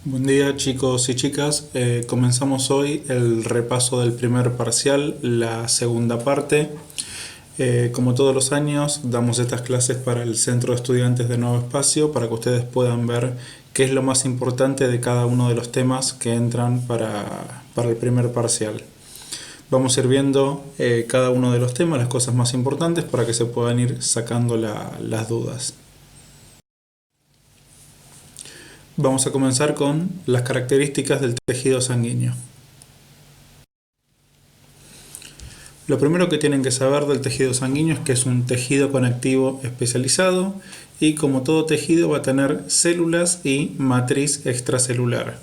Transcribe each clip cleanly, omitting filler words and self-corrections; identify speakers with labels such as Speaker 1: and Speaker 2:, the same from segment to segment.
Speaker 1: Buen día chicos y chicas, comenzamos hoy el repaso del primer parcial, la segunda parte. Como todos los años damos estas clases para el Centro de Estudiantes de Nuevo Espacio para que ustedes puedan ver qué es lo más importante de cada uno de los temas que entran para el primer parcial. Vamos a ir viendo cada uno de los temas, las cosas más importantes para que se puedan ir sacando las dudas. Vamos a comenzar con las características del tejido sanguíneo. Lo primero que tienen que saber del tejido sanguíneo es que es un tejido conectivo especializado y como todo tejido va a tener células y matriz extracelular.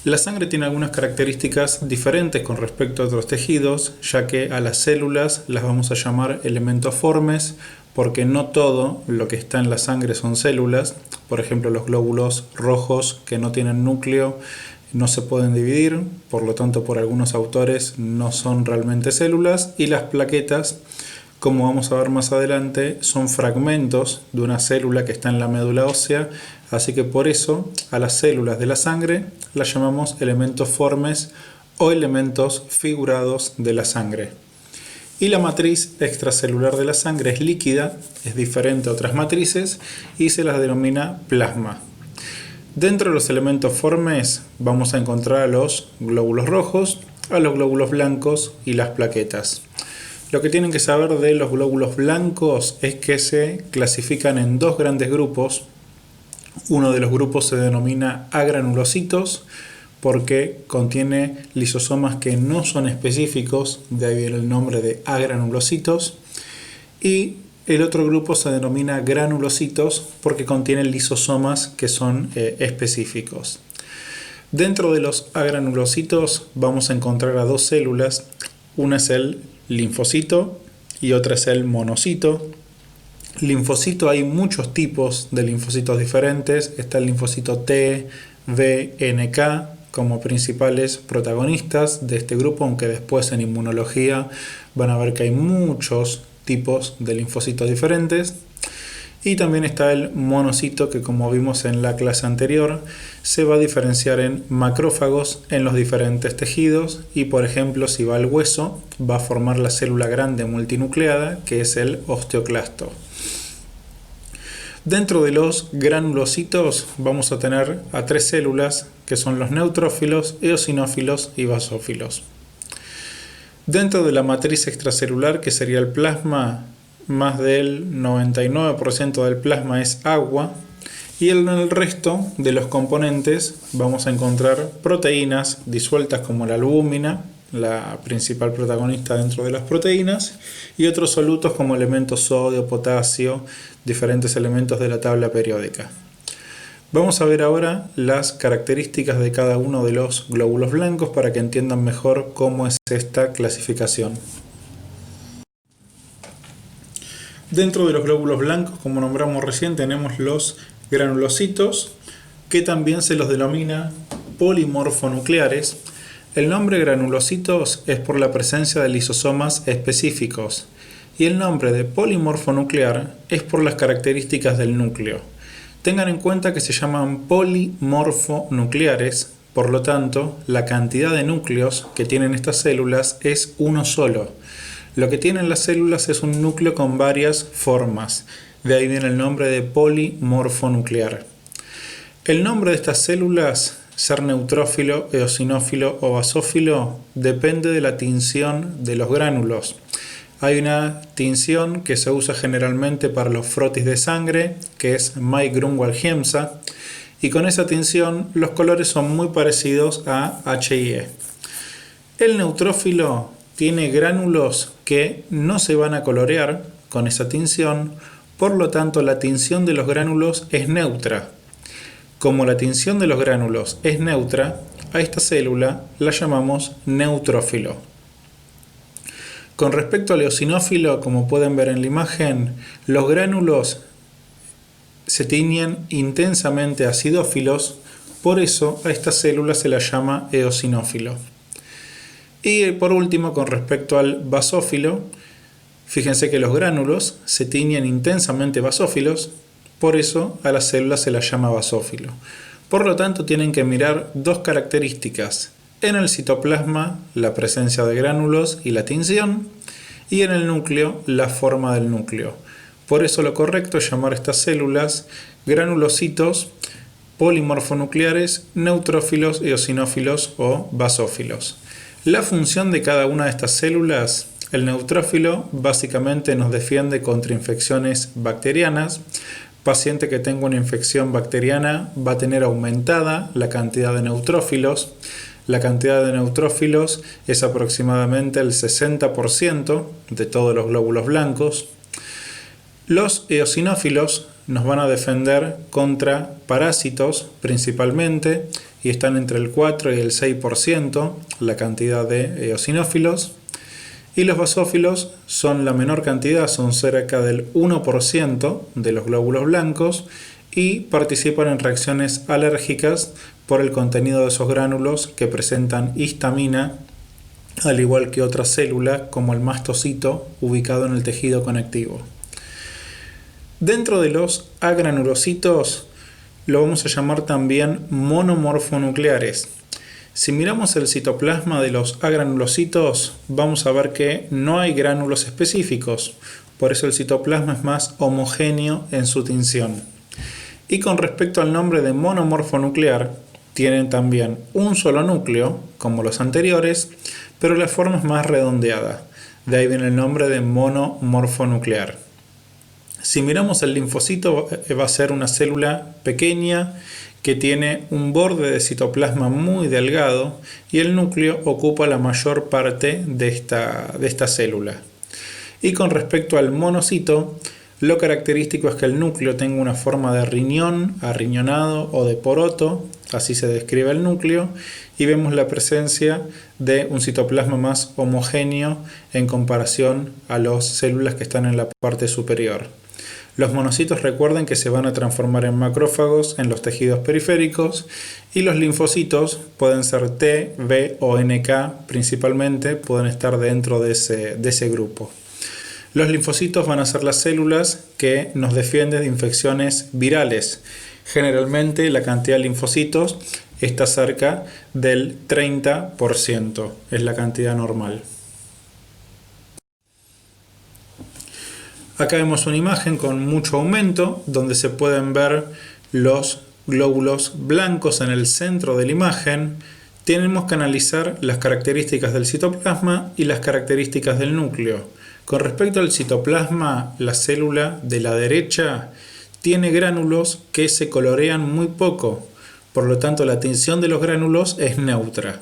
Speaker 1: La sangre tiene algunas características diferentes con respecto a otros tejidos, ya que a las células las vamos a llamar elementoformes, porque no todo lo que está en la sangre son células. Por ejemplo, los glóbulos rojos que no tienen núcleo no se pueden dividir, por lo tanto por algunos autores no son realmente células, y las plaquetas, como vamos a ver más adelante, son fragmentos de una célula que está en la médula ósea, así que por eso a las células de la sangre las llamamos elementoformes o elementos figurados de la sangre. Y la matriz extracelular de la sangre es líquida, es diferente a otras matrices y se las denomina plasma. Dentro de los elementos formes vamos a encontrar a los glóbulos rojos, a los glóbulos blancos y las plaquetas. Lo que tienen que saber de los glóbulos blancos es que se clasifican en dos grandes grupos. Uno de los grupos se denomina agranulocitos porque contiene lisosomas que no son específicos, de ahí viene el nombre de agranulocitos, y el otro grupo se denomina granulocitos porque contiene lisosomas que son específicos. Dentro de los agranulocitos vamos a encontrar a dos células, una es el linfocito y otra es el monocito. Linfocito, hay muchos tipos de linfocitos diferentes, está el linfocito T, B, NK como principales protagonistas de este grupo, aunque después en inmunología van a ver que hay muchos tipos de linfocitos diferentes. Y también está el monocito, que como vimos en la clase anterior, se va a diferenciar en macrófagos en los diferentes tejidos y, por ejemplo, si va al hueso, va a formar la célula grande multinucleada, que es el osteoclasto. Dentro de los granulocitos vamos a tener a tres células, que son los neutrófilos, eosinófilos y basófilos. Dentro de la matriz extracelular, que sería el plasma, más del 99% del plasma es agua, y en el resto de los componentes vamos a encontrar proteínas disueltas como la albúmina, la principal protagonista dentro de las proteínas, y otros solutos como elementos sodio, potasio, diferentes elementos de la tabla periódica. Vamos a ver ahora las características de cada uno de los glóbulos blancos para que entiendan mejor cómo es esta clasificación. Dentro de los glóbulos blancos, como nombramos recién, tenemos los granulocitos, que también se los denomina polimorfonucleares. El nombre granulocitos es por la presencia de lisosomas específicos y el nombre de polimorfonuclear es por las características del núcleo. Tengan en cuenta que se llaman polimorfonucleares, por lo tanto, la cantidad de núcleos que tienen estas células es uno solo. Lo que tienen las células es un núcleo con varias formas, de ahí viene el nombre de polimorfonuclear. El nombre de estas células, ser neutrófilo, eosinófilo o basófilo, depende de la tinción de los gránulos. Hay una tinción que se usa generalmente para los frotis de sangre, que es May-Grunwald-Hiemsa, y con esa tinción los colores son muy parecidos a H y E. El neutrófilo tiene gránulos que no se van a colorear con esa tinción, por lo tanto la tinción de los gránulos es neutra. Como la tinción de los gránulos es neutra, a esta célula la llamamos neutrófilo. Con respecto al eosinófilo, como pueden ver en la imagen, los gránulos se tiñen intensamente acidófilos, por eso a esta célula se la llama eosinófilo. Y por último, con respecto al basófilo, fíjense que los gránulos se tiñen intensamente basófilos, por eso a la célula se la llama basófilo. Por lo tanto, tienen que mirar dos características. En el citoplasma, la presencia de gránulos y la tinción, y en el núcleo, la forma del núcleo. Por eso lo correcto es llamar a estas células granulocitos polimorfonucleares, neutrófilos, eosinófilos o basófilos. La función de cada una de estas células: el neutrófilo básicamente nos defiende contra infecciones bacterianas. Paciente que tenga una infección bacteriana va a tener aumentada la cantidad de neutrófilos. La cantidad de neutrófilos es aproximadamente el 60% de todos los glóbulos blancos. Los eosinófilos nos van a defender contra parásitos principalmente, y están entre el 4 y el 6% la cantidad de eosinófilos. Y los basófilos son la menor cantidad, son cerca del 1% de los glóbulos blancos y participan en reacciones alérgicas por el contenido de esos gránulos que presentan histamina, al igual que otras células como el mastocito ubicado en el tejido conectivo. Dentro de los agranulocitos lo vamos a llamar también monomorfonucleares. Si miramos el citoplasma de los agranulocitos, vamos a ver que no hay gránulos específicos, por eso el citoplasma es más homogéneo en su tinción. Y con respecto al nombre de monomorfonuclear, tienen también un solo núcleo, como los anteriores, pero la forma es más redondeada. De ahí viene el nombre de monomorfonuclear. Si miramos el linfocito, va a ser una célula pequeña que tiene un borde de citoplasma muy delgado y el núcleo ocupa la mayor parte de esta célula. Y con respecto al monocito, lo característico es que el núcleo tenga una forma de riñón, arriñonado o de poroto, así se describe el núcleo, y vemos la presencia de un citoplasma más homogéneo en comparación a las células que están en la parte superior. Los monocitos, recuerden que se van a transformar en macrófagos en los tejidos periféricos, y los linfocitos pueden ser T, B o NK principalmente, pueden estar dentro de ese grupo. Los linfocitos van a ser las células que nos defienden de infecciones virales. Generalmente la cantidad de linfocitos está cerca del 30%, es la cantidad normal. Acá vemos una imagen con mucho aumento, donde se pueden ver los glóbulos blancos en el centro de la imagen. Tenemos que analizar las características del citoplasma y las características del núcleo. Con respecto al citoplasma, la célula de la derecha tiene gránulos que se colorean muy poco, por lo tanto la tinción de los gránulos es neutra.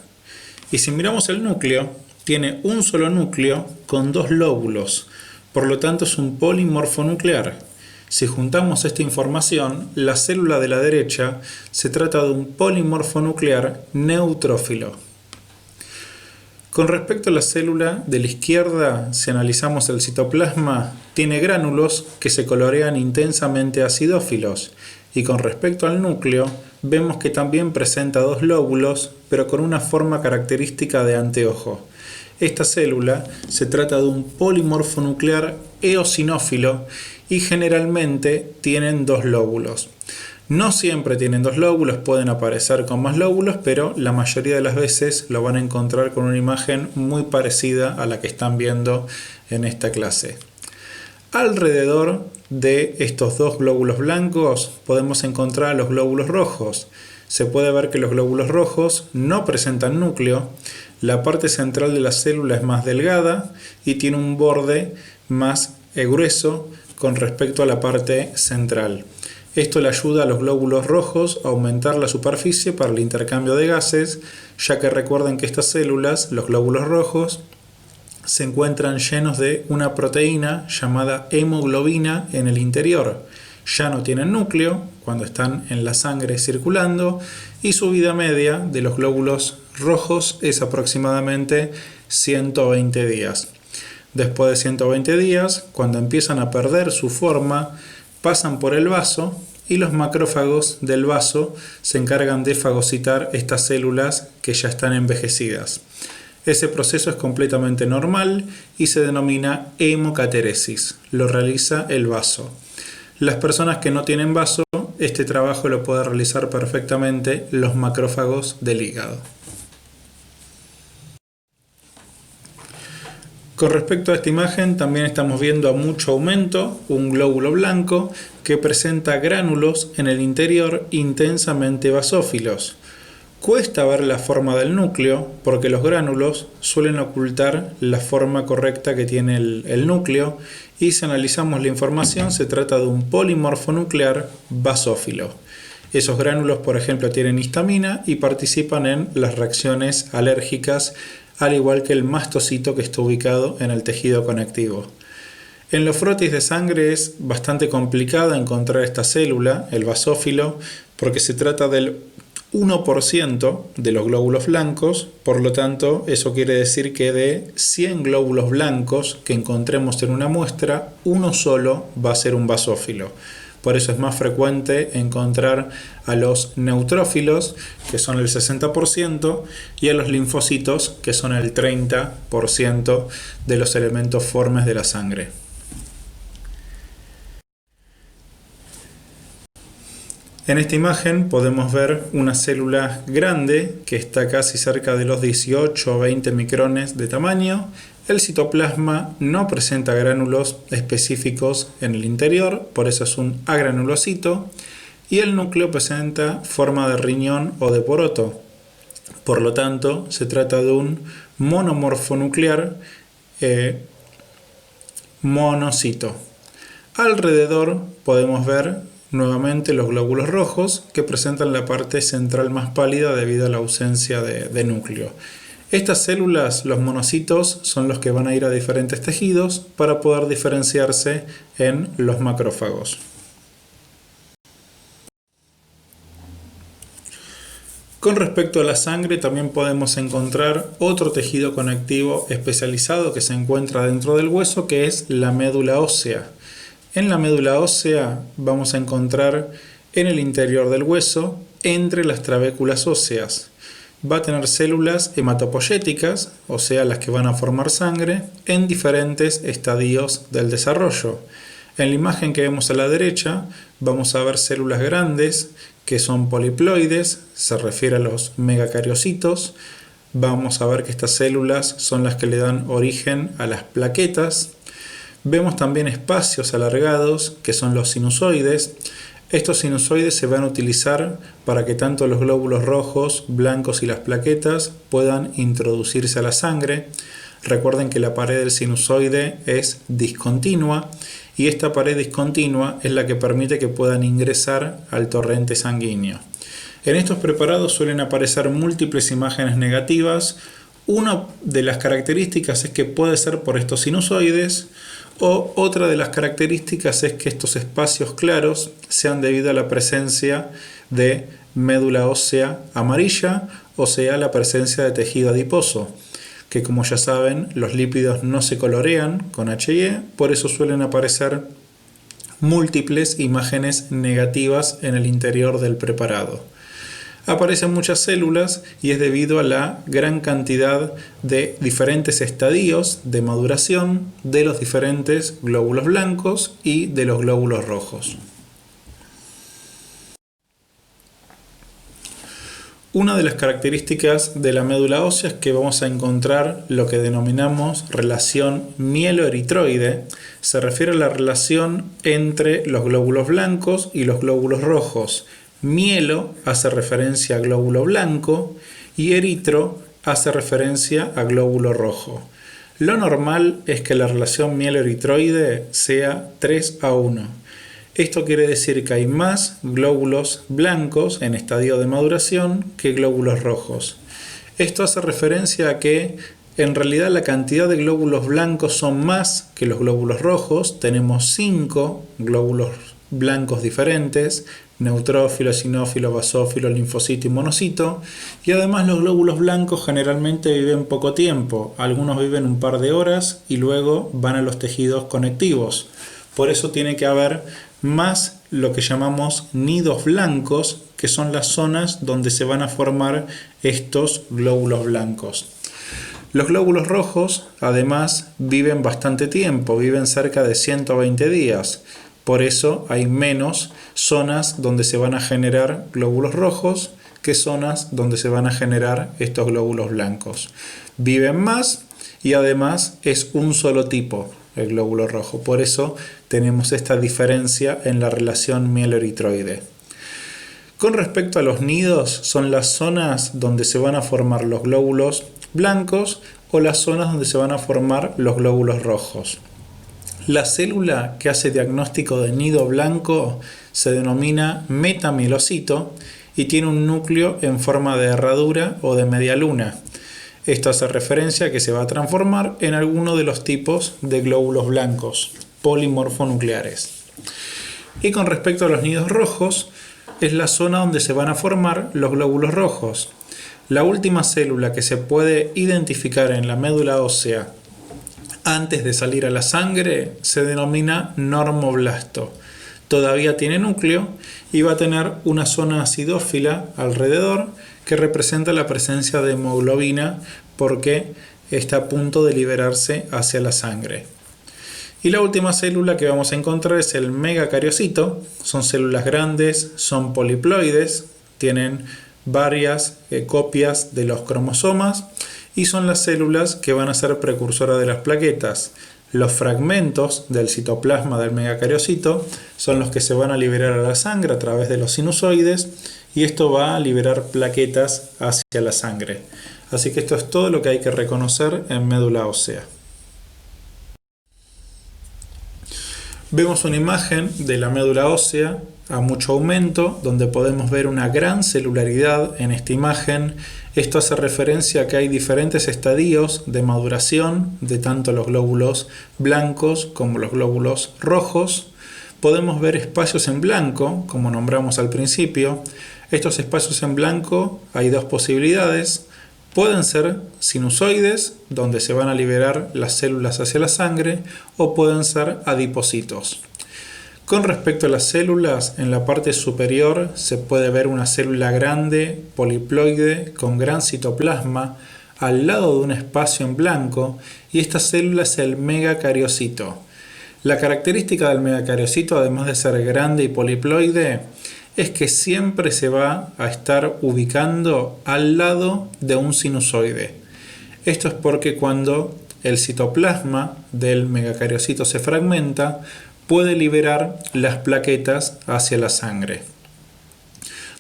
Speaker 1: Y si miramos el núcleo, tiene un solo núcleo con dos lóbulos, por lo tanto es un polimorfonuclear. Si juntamos esta información, la célula de la derecha se trata de un polimorfonuclear neutrófilo. Con respecto a la célula de la izquierda, si analizamos el citoplasma, tiene gránulos que se colorean intensamente acidófilos, y con respecto al núcleo, vemos que también presenta dos lóbulos, pero con una forma característica de anteojo. Esta célula se trata de un polimorfonuclear eosinófilo y generalmente tienen dos lóbulos. No siempre tienen dos lóbulos, pueden aparecer con más lóbulos, pero la mayoría de las veces lo van a encontrar con una imagen muy parecida a la que están viendo en esta clase. Alrededor de estos dos glóbulos blancos podemos encontrar los glóbulos rojos. Se puede ver que los glóbulos rojos no presentan núcleo. La parte central de la célula es más delgada y tiene un borde más grueso con respecto a la parte central. Esto le ayuda a los glóbulos rojos a aumentar la superficie para el intercambio de gases, ya que recuerden que estas células, los glóbulos rojos, se encuentran llenos de una proteína llamada hemoglobina en el interior. Ya no tienen núcleo cuando están en la sangre circulando, y su vida media de los glóbulos rojos es aproximadamente 120 días. Después de 120 días, cuando empiezan a perder su forma, pasan por el vaso y los macrófagos del vaso se encargan de fagocitar estas células que ya están envejecidas. Ese proceso es completamente normal y se denomina hemocateresis. Lo realiza el vaso. Las personas que no tienen vaso este trabajo lo pueden realizar perfectamente los macrófagos del hígado. Con respecto a esta imagen, también estamos viendo a mucho aumento un glóbulo blanco que presenta gránulos en el interior intensamente basófilos. Cuesta ver la forma del núcleo porque los gránulos suelen ocultar la forma correcta que tiene el núcleo, y si analizamos la información se trata de un polimorfo nuclear basófilo. Esos gránulos, por ejemplo, tienen histamina y participan en las reacciones alérgicas, al igual que el mastocito que está ubicado en el tejido conectivo. En los frotis de sangre es bastante complicado encontrar esta célula, el basófilo, porque se trata del 1% de los glóbulos blancos, por lo tanto eso quiere decir que de 100 glóbulos blancos que encontremos en una muestra, uno solo va a ser un basófilo. Por eso es más frecuente encontrar a los neutrófilos, que son el 60%, y a los linfocitos, que son el 30% de los elementos formes de la sangre. En esta imagen podemos ver una célula grande que está casi cerca de los 18 o 20 micrones de tamaño. El citoplasma no presenta gránulos específicos en el interior, por eso es un agranulocito, y el núcleo presenta forma de riñón o de poroto. Por lo tanto, se trata de un monomorfo nuclear monocito. Alrededor podemos ver nuevamente los glóbulos rojos que presentan la parte central más pálida debido a la ausencia de núcleo. Estas células, los monocitos, son los que van a ir a diferentes tejidos para poder diferenciarse en los macrófagos. Con respecto a la sangre, también podemos encontrar otro tejido conectivo especializado que se encuentra dentro del hueso, que es la médula ósea. En la médula ósea vamos a encontrar en el interior del hueso, entre las trabéculas óseas. Va a tener células hematopoyéticas, o sea, las que van a formar sangre, en diferentes estadios del desarrollo. En la imagen que vemos a la derecha, vamos a ver células grandes, que son poliploides, se refiere a los megacariocitos. Vamos a ver que estas células son las que le dan origen a las plaquetas. Vemos también espacios alargados, que son los sinusoides. Estos sinusoides se van a utilizar para que tanto los glóbulos rojos, blancos y las plaquetas puedan introducirse a la sangre. Recuerden que la pared del sinusoide es discontinua y esta pared discontinua es la que permite que puedan ingresar al torrente sanguíneo. En estos preparados suelen aparecer múltiples imágenes negativas. Una de las características es que puede ser por estos sinusoides, o otra de las características es que estos espacios claros sean debido a la presencia de médula ósea amarilla, o sea, la presencia de tejido adiposo, que como ya saben, los lípidos no se colorean con H&E, por eso suelen aparecer múltiples imágenes negativas en el interior del preparado. Aparecen muchas células y es debido a la gran cantidad de diferentes estadios de maduración de los diferentes glóbulos blancos y de los glóbulos rojos. Una de las características de la médula ósea es que vamos a encontrar lo que denominamos relación mieloeritroide. Se refiere a la relación entre los glóbulos blancos y los glóbulos rojos. Mielo hace referencia a glóbulo blanco y eritro hace referencia a glóbulo rojo. Lo normal es que la relación mieloeritroide sea 3:1. Esto quiere decir que hay más glóbulos blancos en estadio de maduración que glóbulos rojos. Esto hace referencia a que en realidad la cantidad de glóbulos blancos son más que los glóbulos rojos. Tenemos 5 glóbulos blancos diferentes: neutrófilo, sinófilo, basófilo, linfocito y monocito. Y además los glóbulos blancos generalmente viven poco tiempo. Algunos viven un par de horas y luego van a los tejidos conectivos. Por eso tiene que haber más lo que llamamos nidos blancos, que son las zonas donde se van a formar estos glóbulos blancos. Los glóbulos rojos además viven bastante tiempo, viven cerca de 120 días. Por eso hay menos zonas donde se van a generar glóbulos rojos que zonas donde se van a generar estos glóbulos blancos. Viven más y además es un solo tipo el glóbulo rojo. Por eso tenemos esta diferencia en la relación mieloeritroide. Con respecto a los nidos, son las zonas donde se van a formar los glóbulos blancos o las zonas donde se van a formar los glóbulos rojos. La célula que hace diagnóstico de nido blanco se denomina metamielocito y tiene un núcleo en forma de herradura o de media luna. Esto hace referencia a que se va a transformar en alguno de los tipos de glóbulos blancos, polimorfonucleares. Y con respecto a los nidos rojos, es la zona donde se van a formar los glóbulos rojos. La última célula que se puede identificar en la médula ósea antes de salir a la sangre se denomina normoblasto. Todavía tiene núcleo y va a tener una zona acidófila alrededor que representa la presencia de hemoglobina porque está a punto de liberarse hacia la sangre. Y la última célula que vamos a encontrar es el megacariocito. Son células grandes, son poliploides, tienen varias copias de los cromosomas y son las células que van a ser precursoras de las plaquetas. Los fragmentos del citoplasma del megacariocito son los que se van a liberar a la sangre a través de los sinusoides y esto va a liberar plaquetas hacia la sangre. Así que esto es todo lo que hay que reconocer en médula ósea. Vemos una imagen de la médula ósea a mucho aumento, donde podemos ver una gran celularidad en esta imagen. Esto hace referencia a que hay diferentes estadios de maduración de tanto los glóbulos blancos como los glóbulos rojos. Podemos ver espacios en blanco, como nombramos al principio. Estos espacios en blanco hay dos posibilidades. Pueden ser sinusoides, donde se van a liberar las células hacia la sangre, o pueden ser adipocitos. Con respecto a las células, en la parte superior se puede ver una célula grande, poliploide, con gran citoplasma, al lado de un espacio en blanco, y esta célula es el megacariocito. La característica del megacariocito, además de ser grande y poliploide, es que siempre se va a estar ubicando al lado de un sinusoide. Esto es porque cuando el citoplasma del megacariocito se fragmenta, puede liberar las plaquetas hacia la sangre.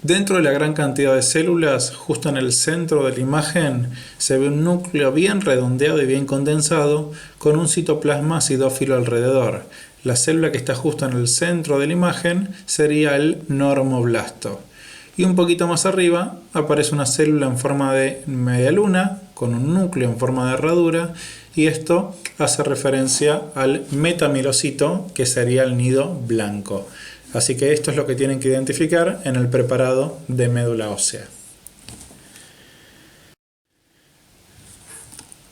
Speaker 1: Dentro de la gran cantidad de células, justo en el centro de la imagen, se ve un núcleo bien redondeado y bien condensado con un citoplasma acidófilo alrededor. La célula que está justo en el centro de la imagen sería el normoblasto. Y un poquito más arriba aparece una célula en forma de media luna con un núcleo en forma de herradura y esto hace referencia al metamielocito, que sería el nido blanco. Así que esto es lo que tienen que identificar en el preparado de médula ósea.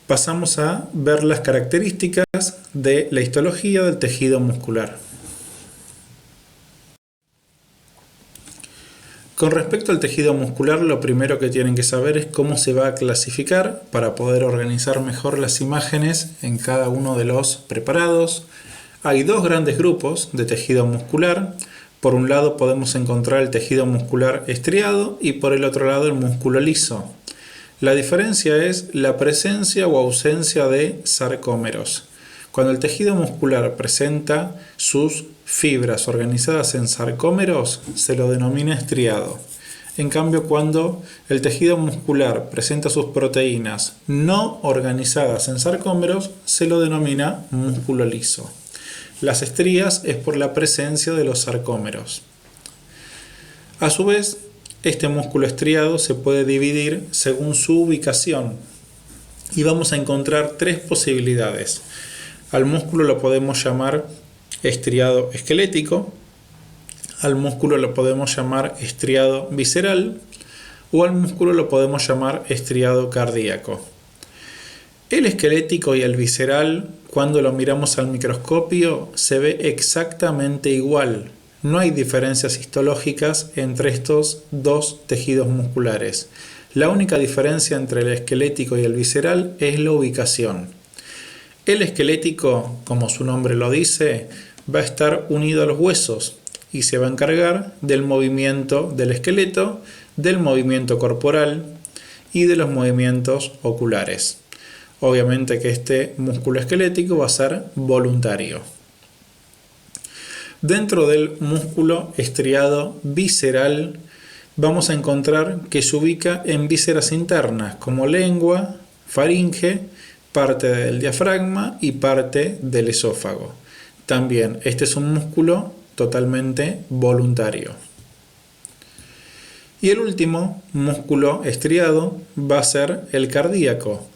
Speaker 1: Pasamos a ver las características de la histología del tejido muscular. Con respecto al tejido muscular, lo primero que tienen que saber es cómo se va a clasificar para poder organizar mejor las imágenes en cada uno de los preparados. Hay dos grandes grupos de tejido muscular. Por un lado podemos encontrar el tejido muscular estriado y por el otro lado el músculo liso. La diferencia es la presencia o ausencia de sarcómeros. Cuando el tejido muscular presenta sus fibras organizadas en sarcómeros, se lo denomina estriado. En cambio, cuando el tejido muscular presenta sus proteínas no organizadas en sarcómeros, se lo denomina músculo liso. Las estrías es por la presencia de los sarcómeros. A su vez, este músculo estriado se puede dividir según su ubicación y vamos a encontrar tres posibilidades. Al músculo lo podemos llamar estriado esquelético, al músculo lo podemos llamar estriado visceral o al músculo lo podemos llamar estriado cardíaco. El esquelético y el visceral, cuando lo miramos al microscopio, se ve exactamente igual. No hay diferencias histológicas entre estos dos tejidos musculares. La única diferencia entre el esquelético y el visceral es la ubicación. El esquelético, como su nombre lo dice, va a estar unido a los huesos y se va a encargar del movimiento del esqueleto, del movimiento corporal y de los movimientos oculares. Obviamente que este músculo esquelético va a ser voluntario. Dentro del músculo estriado visceral vamos a encontrar que se ubica en vísceras internas como lengua, faringe, parte del diafragma y parte del esófago. También este es un músculo totalmente voluntario. Y el último músculo estriado va a ser el cardíaco.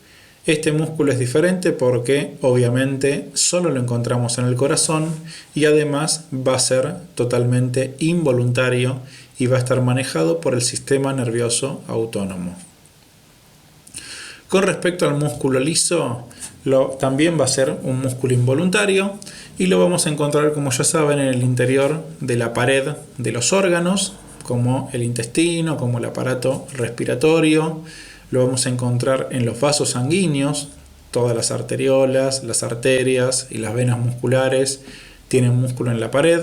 Speaker 1: Este músculo es diferente porque obviamente solo lo encontramos en el corazón y además va a ser totalmente involuntario y va a estar manejado por el sistema nervioso autónomo. Con respecto al músculo liso, también va a ser un músculo involuntario y lo vamos a encontrar, como ya saben, en el interior de la pared de los órganos, como el intestino, como el aparato respiratorio. Lo vamos a encontrar en los vasos sanguíneos, todas las arteriolas, las arterias y las venas musculares tienen músculo en la pared.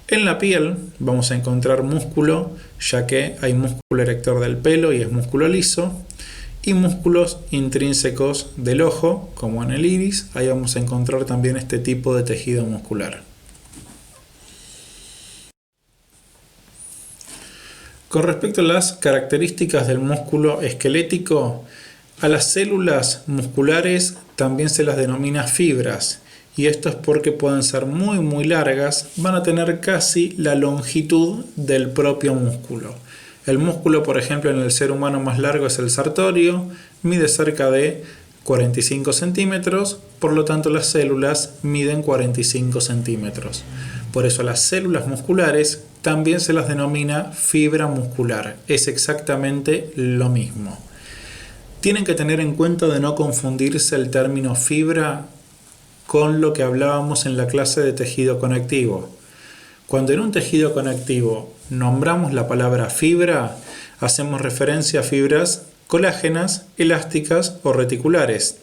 Speaker 1: En la piel vamos a encontrar músculo, ya que hay músculo erector del pelo y es músculo liso, y músculos intrínsecos del ojo, como en el iris. Ahí vamos a encontrar también este tipo de tejido muscular. Con respecto a las características del músculo esquelético, a las células musculares también se las denomina fibras, y esto es porque pueden ser muy largas, van a tener casi la longitud del propio músculo. El músculo, por ejemplo, en el ser humano más largo es el sartorio, mide cerca de 45 centímetros, por lo tanto las células miden 45 centímetros. Por eso las células musculares también se las denomina fibra muscular, es exactamente lo mismo. Tienen que tener en cuenta de no confundirse el término fibra con lo que hablábamos en la clase de tejido conectivo. Cuando en un tejido conectivo nombramos la palabra fibra, hacemos referencia a fibras colágenas, elásticas o reticulares.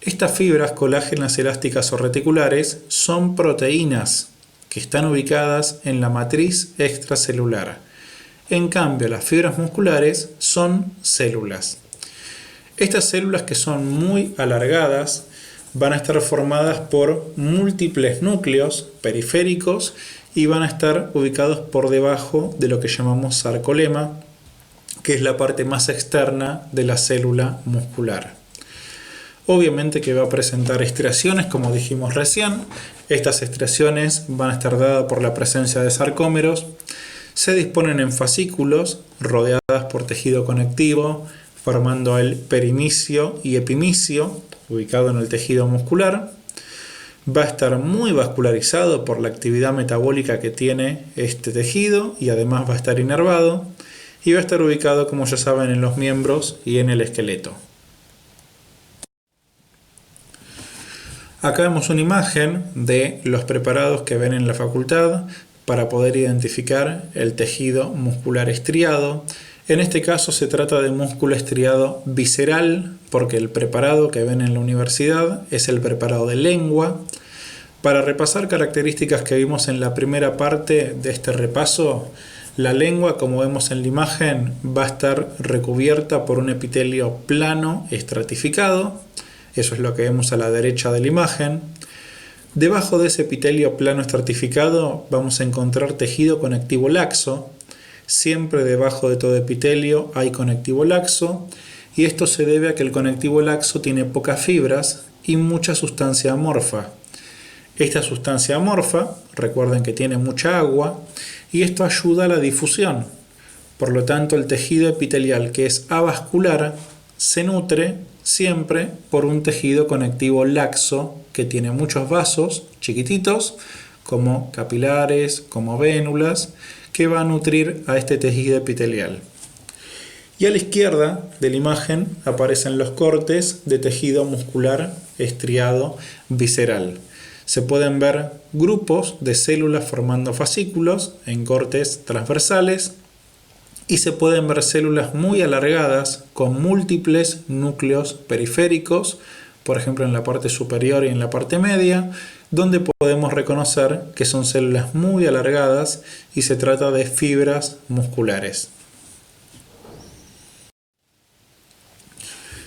Speaker 1: Estas fibras colágenas, elásticas o reticulares son proteínas que están ubicadas en la matriz extracelular. En cambio, las fibras musculares son células. Estas células, que son muy alargadas, van a estar formadas por múltiples núcleos periféricos y van a estar ubicados por debajo de lo que llamamos sarcolema, que es la parte más externa de la célula muscular. Obviamente que va a presentar estriaciones, como dijimos recién. Estas estriaciones van a estar dadas por la presencia de sarcómeros. Se disponen en fascículos rodeadas por tejido conectivo, formando el perimicio y epimicio, ubicado en el tejido muscular. Va a estar muy vascularizado por la actividad metabólica que tiene este tejido y además va a estar inervado. Y va a estar ubicado, como ya saben, en los miembros y en el esqueleto. Acá vemos una imagen de los preparados que ven en la facultad para poder identificar el tejido muscular estriado. En este caso se trata de músculo estriado visceral, porque el preparado que ven en la universidad es el preparado de lengua. Para repasar características que vimos en la primera parte de este repaso, la lengua, como vemos en la imagen, va a estar recubierta por un epitelio plano estratificado. Eso es lo que vemos a la derecha de la imagen. Debajo de ese epitelio plano estratificado vamos a encontrar tejido conectivo laxo. Siempre debajo de todo epitelio hay conectivo laxo, y esto se debe a que el conectivo laxo tiene pocas fibras y mucha sustancia amorfa. Esta sustancia amorfa, recuerden que tiene mucha agua, y esto ayuda a la difusión. Por lo tanto, el tejido epitelial, que es avascular, se nutre siempre por un tejido conectivo laxo que tiene muchos vasos chiquititos, como capilares, como vénulas, que va a nutrir a este tejido epitelial. Y a la izquierda de la imagen aparecen los cortes de tejido muscular estriado visceral. Se pueden ver grupos de células formando fascículos en cortes transversales, y se pueden ver células muy alargadas con múltiples núcleos periféricos, por ejemplo en la parte superior y en la parte media, donde podemos reconocer que son células muy alargadas y se trata de fibras musculares.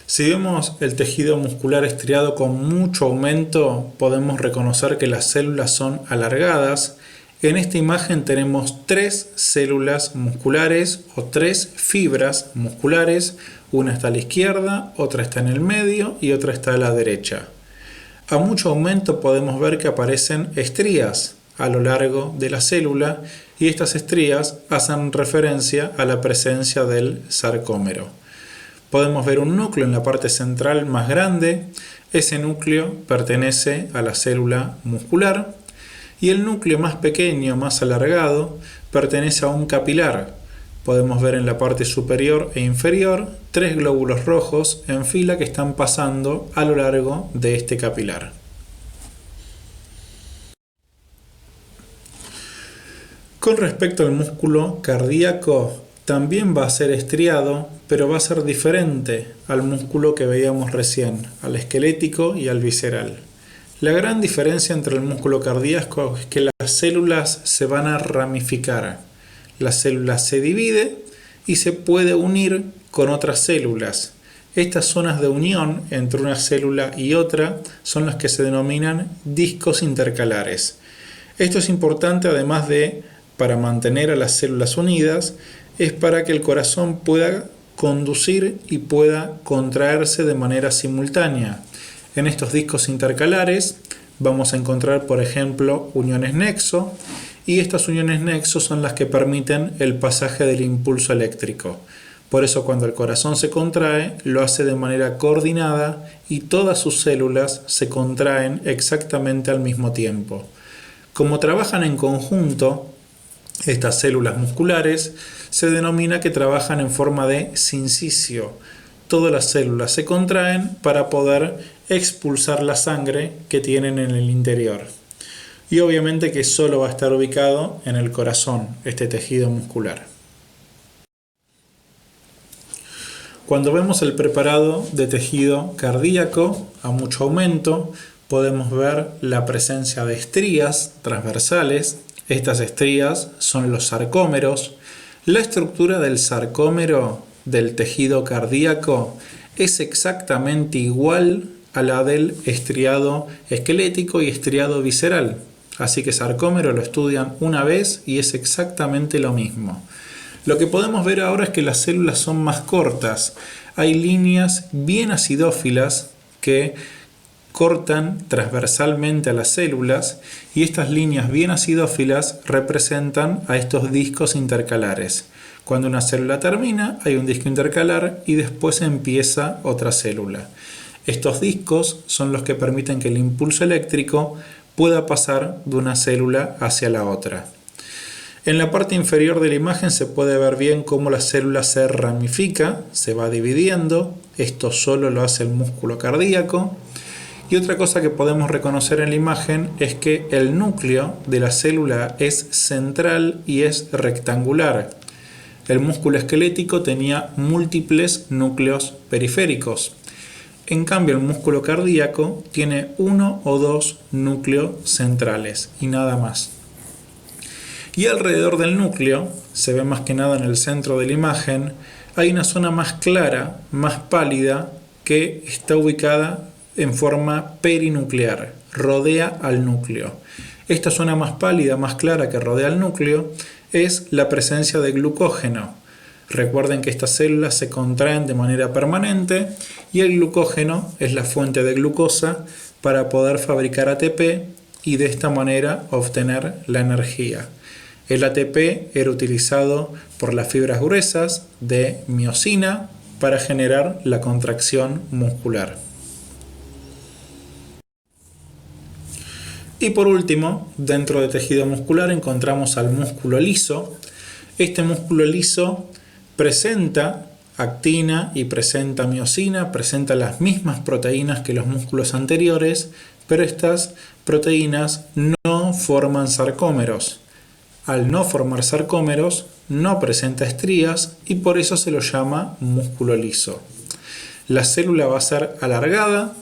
Speaker 1: Si vemos el tejido muscular estriado con mucho aumento, podemos reconocer que las células son alargadas. En esta imagen tenemos 3 células musculares o 3 fibras musculares. Una está a la izquierda, otra está en el medio y otra está a la derecha. A mucho aumento podemos ver que aparecen estrías a lo largo de la célula y estas estrías hacen referencia a la presencia del sarcómero. Podemos ver un núcleo en la parte central más grande. Ese núcleo pertenece a la célula muscular y el núcleo más pequeño, más alargado, pertenece a un capilar. Podemos ver en la parte superior e inferior 3 glóbulos rojos en fila que están pasando a lo largo de este capilar. Con respecto al músculo cardíaco, también va a ser estriado, pero va a ser diferente al músculo que veíamos recién, al esquelético y al visceral. La gran diferencia entre el músculo cardíaco es que las células se van a ramificar. La célula se divide y se puede unir con otras células. Estas zonas de unión entre una célula y otra son las que se denominan discos intercalares. Esto es importante además de, para mantener a las células unidas, es para que el corazón pueda conducir y pueda contraerse de manera simultánea. En estos discos intercalares vamos a encontrar, por ejemplo, uniones nexo, y estas uniones nexo son las que permiten el pasaje del impulso eléctrico. Por eso cuando el corazón se contrae, lo hace de manera coordinada y todas sus células se contraen exactamente al mismo tiempo. Como trabajan en conjunto, estas células musculares se denomina que trabajan en forma de sincicio. Todas las células se contraen para poder expulsar la sangre que tienen en el interior. Y obviamente que solo va a estar ubicado en el corazón, este tejido muscular. Cuando vemos el preparado de tejido cardíaco a mucho aumento, podemos ver la presencia de estrías transversales. Estas estrías son los sarcómeros. La estructura del sarcómero del tejido cardíaco es exactamente igual a la del estriado esquelético y estriado visceral. Así que sarcómero lo estudian una vez y es exactamente lo mismo. Lo que podemos ver ahora es que las células son más cortas. Hay líneas bien acidófilas que cortan transversalmente a las células y estas líneas bien acidófilas representan a estos discos intercalares. Cuando una célula termina, hay un disco intercalar y después empieza otra célula. Estos discos son los que permiten que el impulso eléctrico pueda pasar de una célula hacia la otra. En la parte inferior de la imagen se puede ver bien cómo la célula se ramifica, se va dividiendo. Esto solo lo hace el músculo cardíaco. Y otra cosa que podemos reconocer en la imagen es que el núcleo de la célula es central y es rectangular. El músculo esquelético tenía múltiples núcleos periféricos. En cambio, el músculo cardíaco tiene 1 o 2 núcleos centrales y nada más. Y alrededor del núcleo, se ve más que nada en el centro de la imagen, hay una zona más clara, más pálida, que está ubicada en forma perinuclear, rodea al núcleo. Esta zona más pálida, más clara que rodea al núcleo, es la presencia de glucógeno. Recuerden que estas células se contraen de manera permanente y el glucógeno es la fuente de glucosa para poder fabricar ATP y de esta manera obtener la energía. El ATP era utilizado por las fibras gruesas de miosina para generar la contracción muscular. Y por último, dentro del tejido muscular encontramos al músculo liso. Este músculo liso presenta actina y presenta miosina, presenta las mismas proteínas que los músculos anteriores, pero estas proteínas no forman sarcómeros. Al no formar sarcómeros, no presenta estrías y por eso se lo llama músculo liso. La célula va a ser alargada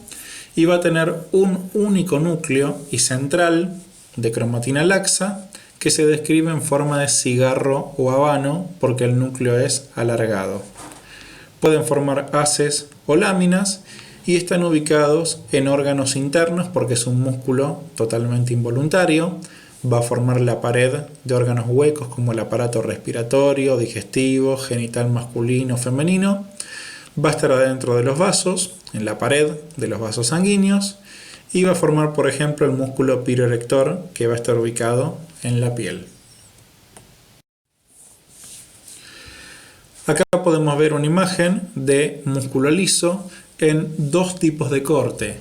Speaker 1: y va a tener un único núcleo y central de cromatina laxa que se describe en forma de cigarro o habano porque el núcleo es alargado. Pueden formar haces o láminas y están ubicados en órganos internos porque es un músculo totalmente involuntario. Va a formar la pared de órganos huecos como el aparato respiratorio, digestivo, genital masculino, femenino. Va a estar adentro de los vasos, en la pared de los vasos sanguíneos, y va a formar, por ejemplo, el músculo piroerector que va a estar ubicado en la piel. Acá podemos ver una imagen de músculo liso en dos tipos de corte.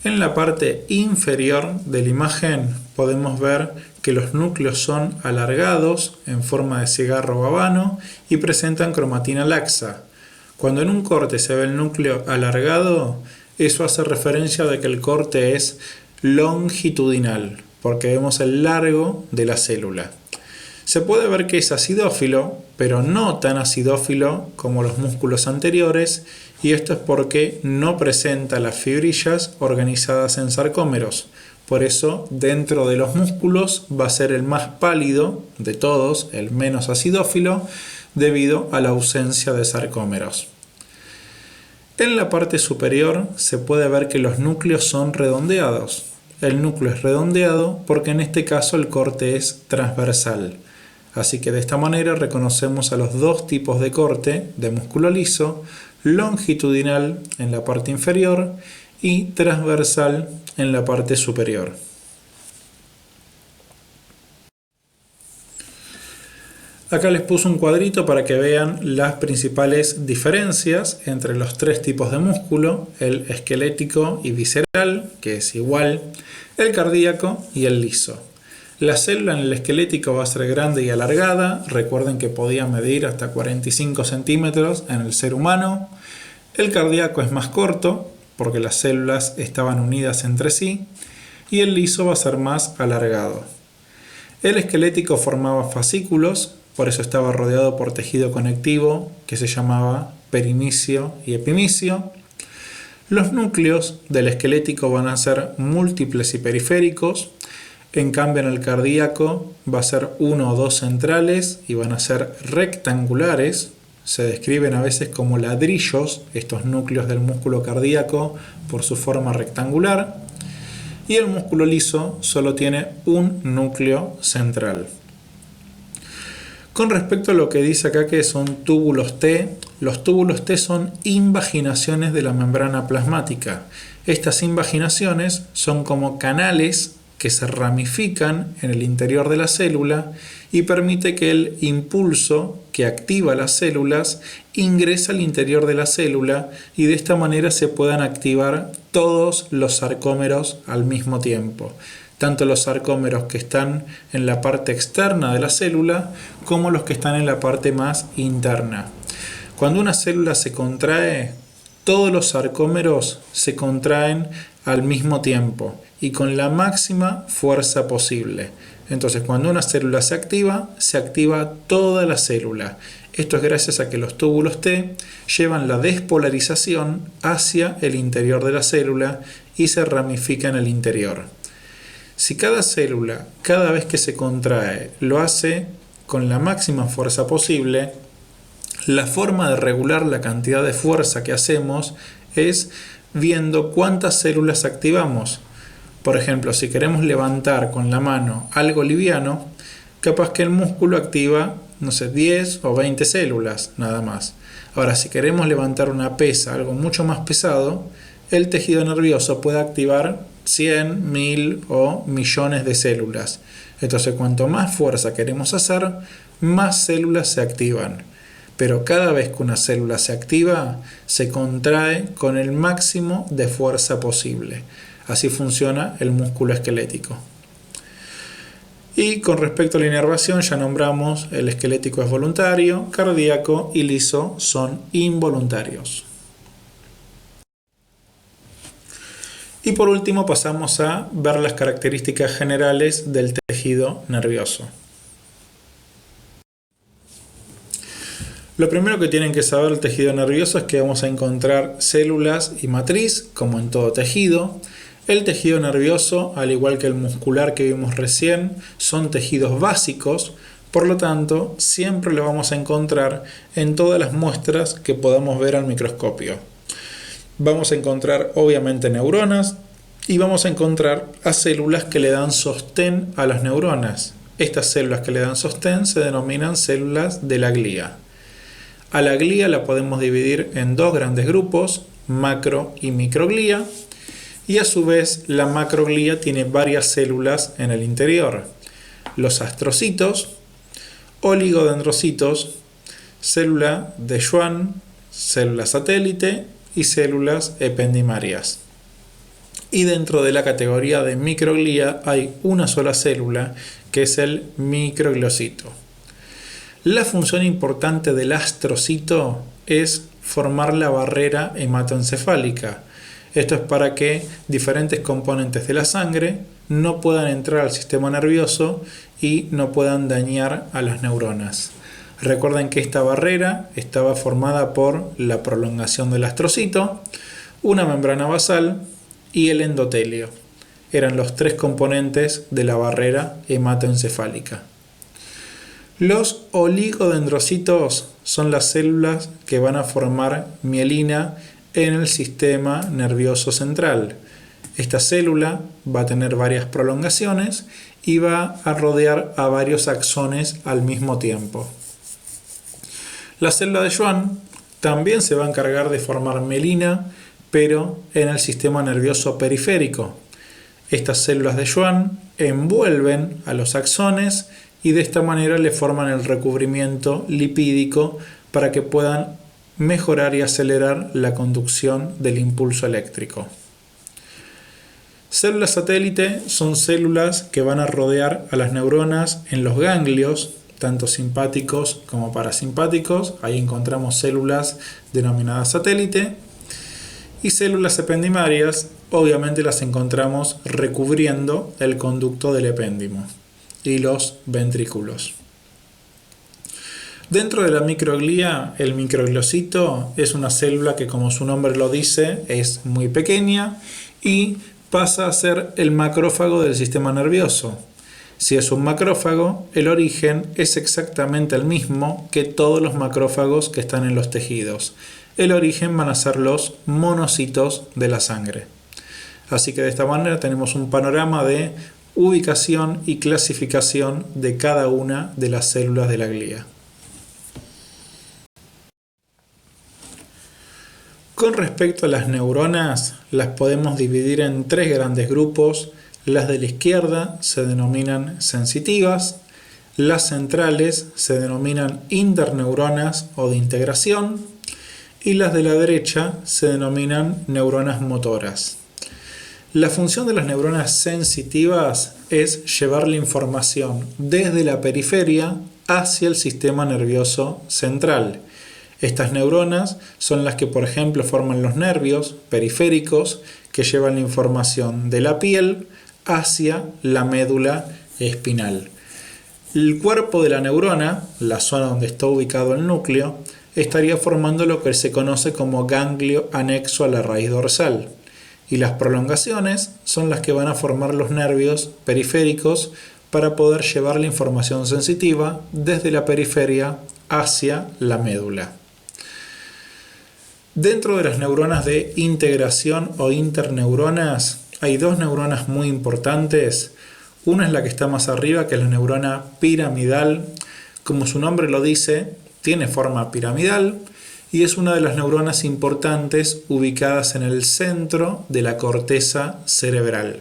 Speaker 1: En la parte inferior de la imagen podemos ver que los núcleos son alargados en forma de cigarro o habano y presentan cromatina laxa. Cuando en un corte se ve el núcleo alargado, eso hace referencia de que el corte es longitudinal, porque vemos el largo de la célula. Se puede ver que es acidófilo, pero no tan acidófilo como los músculos anteriores, y esto es porque no presenta las fibrillas organizadas en sarcómeros. Por eso, dentro de los músculos va a ser el más pálido de todos, el menos acidófilo, debido a la ausencia de sarcómeros. En la parte superior se puede ver que los núcleos son redondeados. El núcleo es redondeado porque en este caso el corte es transversal. Así que de esta manera reconocemos a los dos tipos de corte de músculo liso, longitudinal en la parte inferior y transversal en la parte superior. Acá les puse un cuadrito para que vean las principales diferencias entre los tres tipos de músculo, el esquelético y visceral, que es igual, el cardíaco y el liso. La célula en el esquelético va a ser grande y alargada, recuerden que podía medir hasta 45 centímetros en el ser humano. El cardíaco es más corto, porque las células estaban unidas entre sí, y el liso va a ser más alargado. El esquelético formaba fascículos, por eso estaba rodeado por tejido conectivo que se llamaba perimicio y epimicio. Los núcleos del esquelético van a ser múltiples y periféricos, en cambio en el cardíaco va a ser uno o dos centrales y van a ser rectangulares. Se describen a veces como ladrillos estos núcleos del músculo cardíaco por su forma rectangular. Y el músculo liso solo tiene un núcleo central. Con respecto a lo que dice acá que son túbulos T, los túbulos T son invaginaciones de la membrana plasmática. Estas invaginaciones son como canales que se ramifican en el interior de la célula y permite que el impulso que activa las células ingrese al interior de la célula y de esta manera se puedan activar todos los sarcómeros al mismo tiempo. Tanto los sarcómeros que están en la parte externa de la célula como los que están en la parte más interna. Cuando una célula se contrae, todos los sarcómeros se contraen al mismo tiempo y con la máxima fuerza posible. Entonces, cuando una célula se activa toda la célula. Esto es gracias a que los túbulos T llevan la despolarización hacia el interior de la célula y se ramifica en el interior. Si cada célula, cada vez que se contrae, lo hace con la máxima fuerza posible, la forma de regular la cantidad de fuerza que hacemos es viendo cuántas células activamos. Por ejemplo, si queremos levantar con la mano algo liviano, capaz que el músculo activa, 10 o 20 células nada más. Ahora, si queremos levantar una pesa, algo mucho más pesado, el tejido nervioso puede activar 100, 1000 o millones de células. Entonces, cuanto más fuerza queremos hacer, más células se activan. Pero cada vez que una célula se activa, se contrae con el máximo de fuerza posible. Así funciona el músculo esquelético. Y con respecto a la inervación, ya nombramos el esquelético es voluntario, cardíaco y liso son involuntarios. Y por último pasamos a ver las características generales del tejido nervioso. Lo primero que tienen que saber del tejido nervioso es que vamos a encontrar células y matriz, como en todo tejido. El tejido nervioso, al igual que el muscular que vimos recién, son tejidos básicos, por lo tanto, siempre lo vamos a encontrar en todas las muestras que podamos ver al microscopio. Vamos a encontrar obviamente neuronas y vamos a encontrar a células que le dan sostén a las neuronas. Estas células que le dan sostén se denominan células de la glía. A la glía la podemos dividir en dos grandes grupos, macro y microglía, y a su vez la macroglía tiene varias células en el interior. Los astrocitos, oligodendrocitos, célula de Schwann, célula satélite y células ependimarias. Y dentro de la categoría de microglía hay una sola célula que es el microgliocito. La función importante del astrocito es formar la barrera hematoencefálica. Esto es para que diferentes componentes de la sangre no puedan entrar al sistema nervioso y no puedan dañar a las neuronas. Recuerden que esta barrera estaba formada por la prolongación del astrocito, una membrana basal y el endotelio. Eran los tres componentes de la barrera hematoencefálica. Los oligodendrocitos son las células que van a formar mielina en el sistema nervioso central. Esta célula va a tener varias prolongaciones y va a rodear a varios axones al mismo tiempo. La célula de Schwann también se va a encargar de formar mielina, pero en el sistema nervioso periférico. Estas células de Schwann envuelven a los axones y de esta manera le forman el recubrimiento lipídico para que puedan mejorar y acelerar la conducción del impulso eléctrico. Células satélite son células que van a rodear a las neuronas en los ganglios, tanto simpáticos como parasimpáticos. Ahí encontramos células denominadas satélite. Y células ependimarias, obviamente las encontramos recubriendo el conducto del epéndimo y los ventrículos. Dentro de la microglía, el microgliocito es una célula que, como su nombre lo dice, es muy pequeña y pasa a ser el macrófago del sistema nervioso. Si es un macrófago, el origen es exactamente el mismo que todos los macrófagos que están en los tejidos. El origen van a ser los monocitos de la sangre. Así que de esta manera tenemos un panorama de ubicación y clasificación de cada una de las células de la glía. Con respecto a las neuronas, las podemos dividir en tres grandes grupos. Las de la izquierda se denominan sensitivas, las centrales se denominan interneuronas o de integración y las de la derecha se denominan neuronas motoras. La función de las neuronas sensitivas es llevar la información desde la periferia hacia el sistema nervioso central. Estas neuronas son las que, por ejemplo, forman los nervios periféricos que llevan la información de la piel hacia la médula espinal. El cuerpo de la neurona, la zona donde está ubicado el núcleo, estaría formando lo que se conoce como ganglio anexo a la raíz dorsal. Y las prolongaciones son las que van a formar los nervios periféricos para poder llevar la información sensitiva desde la periferia hacia la médula. Dentro de las neuronas de integración o interneuronas hay dos neuronas muy importantes. Una es la que está más arriba, que es la neurona piramidal. Como su nombre lo dice, tiene forma piramidal y es una de las neuronas importantes ubicadas en el centro de la corteza cerebral.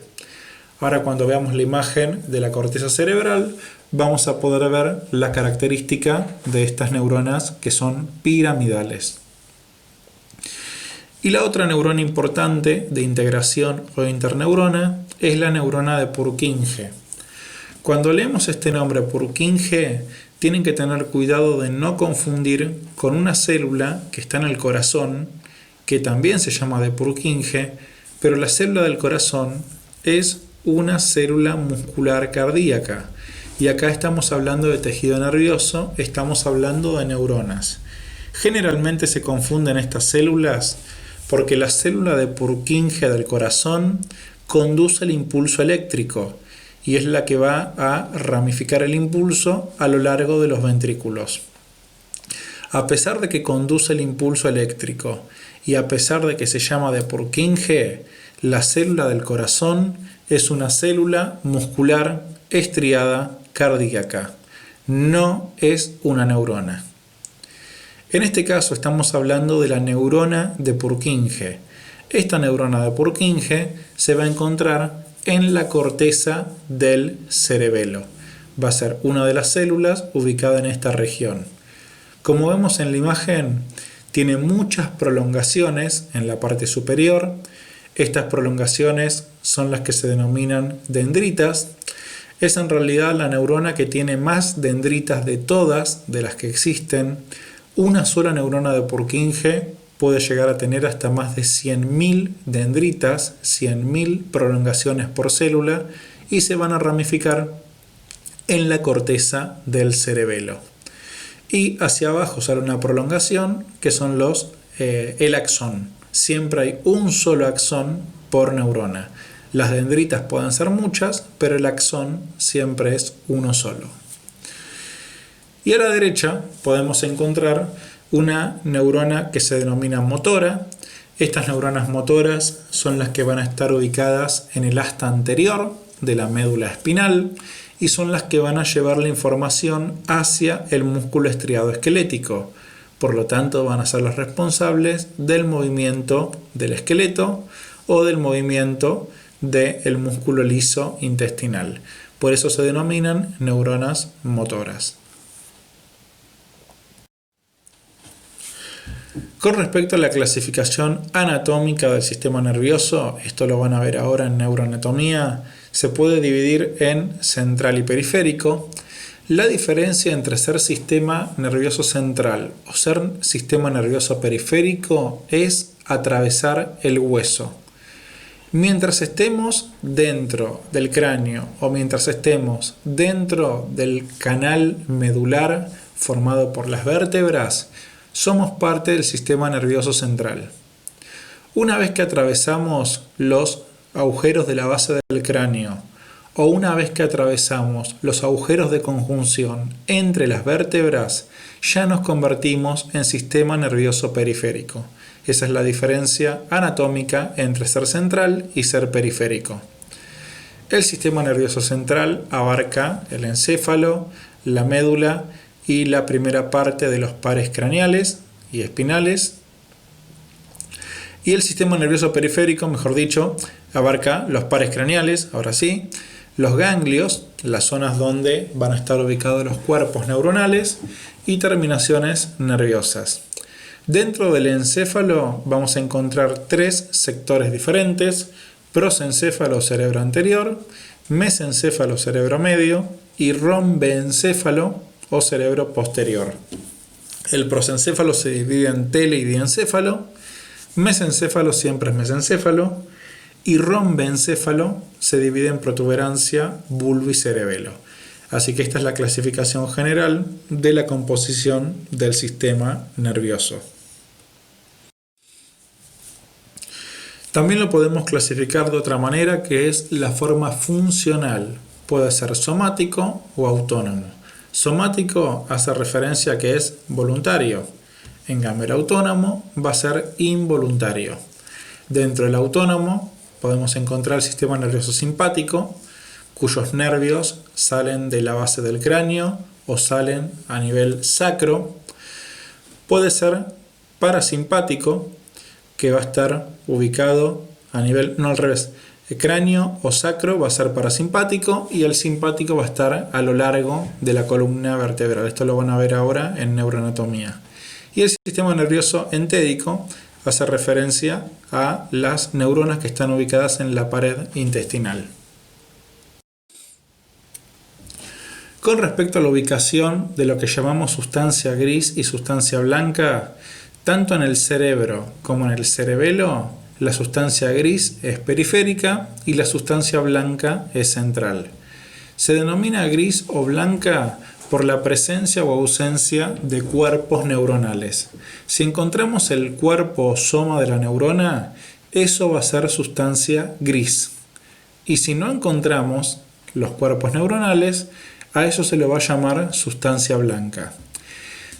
Speaker 1: Ahora, cuando veamos la imagen de la corteza cerebral, vamos a poder ver la característica de estas neuronas que son piramidales. Y la otra neurona importante de integración o interneurona es la neurona de Purkinje. Cuando leemos este nombre Purkinje, tienen que tener cuidado de no confundir con una célula que está en el corazón, que también se llama de Purkinje, pero la célula del corazón es una célula muscular cardíaca. Y acá estamos hablando de tejido nervioso, estamos hablando de neuronas. Generalmente se confunden estas células porque la célula de Purkinje del corazón conduce el impulso eléctrico y es la que va a ramificar el impulso a lo largo de los ventrículos. A pesar de que conduce el impulso eléctrico y a pesar de que se llama de Purkinje, la célula del corazón es una célula muscular estriada cardíaca. No es una neurona. En este caso estamos hablando de la neurona de Purkinje. Esta neurona de Purkinje se va a encontrar en la corteza del cerebelo. Va a ser una de las células ubicada en esta región. Como vemos en la imagen, tiene muchas prolongaciones en la parte superior. Estas prolongaciones son las que se denominan dendritas. Es en realidad la neurona que tiene más dendritas de todas de las que existen. Una sola neurona de Purkinje puede llegar a tener hasta más de 100.000 dendritas, 100.000 prolongaciones por célula, y se van a ramificar en la corteza del cerebelo. Y hacia abajo sale una prolongación que son el axón. Siempre hay un solo axón por neurona. Las dendritas pueden ser muchas, pero el axón siempre es uno solo. Y a la derecha podemos encontrar una neurona que se denomina motora. Estas neuronas motoras son las que van a estar ubicadas en el asta anterior de la médula espinal y son las que van a llevar la información hacia el músculo estriado esquelético. Por lo tanto, van a ser los responsables del movimiento del esqueleto o del movimiento del músculo liso intestinal. Por eso se denominan neuronas motoras. Con respecto a la clasificación anatómica del sistema nervioso, esto lo van a ver ahora en neuroanatomía, se puede dividir en central y periférico. La diferencia entre ser sistema nervioso central o ser sistema nervioso periférico es atravesar el hueso. Mientras estemos dentro del cráneo o mientras estemos dentro del canal medular formado por las vértebras, somos parte del sistema nervioso central. Una vez que atravesamos los agujeros de la base del cráneo o una vez que atravesamos los agujeros de conjunción entre las vértebras, ya nos convertimos en sistema nervioso periférico. Esa es la diferencia anatómica entre ser central y ser periférico. El sistema nervioso central abarca el encéfalo, la médula y la primera parte de los pares craneales y espinales. Y el sistema nervioso periférico, mejor dicho, abarca los pares craneales, ahora sí, los ganglios, las zonas donde van a estar ubicados los cuerpos neuronales y terminaciones nerviosas. Dentro del encéfalo vamos a encontrar tres sectores diferentes: prosencéfalo, cerebro anterior, mesencéfalo, cerebro medio y rombencéfalo o cerebro posterior. El prosencéfalo se divide en tele y diencéfalo, mesencéfalo siempre es mesencéfalo y rombencéfalo se divide en protuberancia, bulbo y cerebelo. Así que esta es la clasificación general de la composición del sistema nervioso. También lo podemos clasificar de otra manera, que es la forma funcional. Puede ser somático o autónomo. Somático hace referencia a que es voluntario. En cambio, el autónomo va a ser involuntario. Dentro del autónomo podemos encontrar el sistema nervioso simpático, cuyos nervios salen de la base del cráneo o salen a nivel sacro. Puede ser parasimpático, que va a estar ubicado a nivel, no al revés, el cráneo o sacro va a ser parasimpático y el simpático va a estar a lo largo de la columna vertebral. Esto lo van a ver ahora en neuroanatomía. Y el sistema nervioso entédico hace referencia a las neuronas que están ubicadas en la pared intestinal. Con respecto a la ubicación de lo que llamamos sustancia gris y sustancia blanca, tanto en el cerebro como en el cerebelo, la sustancia gris es periférica y la sustancia blanca es central. Se denomina gris o blanca por la presencia o ausencia de cuerpos neuronales. Si encontramos el cuerpo o soma de la neurona, eso va a ser sustancia gris. Y si no encontramos los cuerpos neuronales, a eso se le va a llamar sustancia blanca.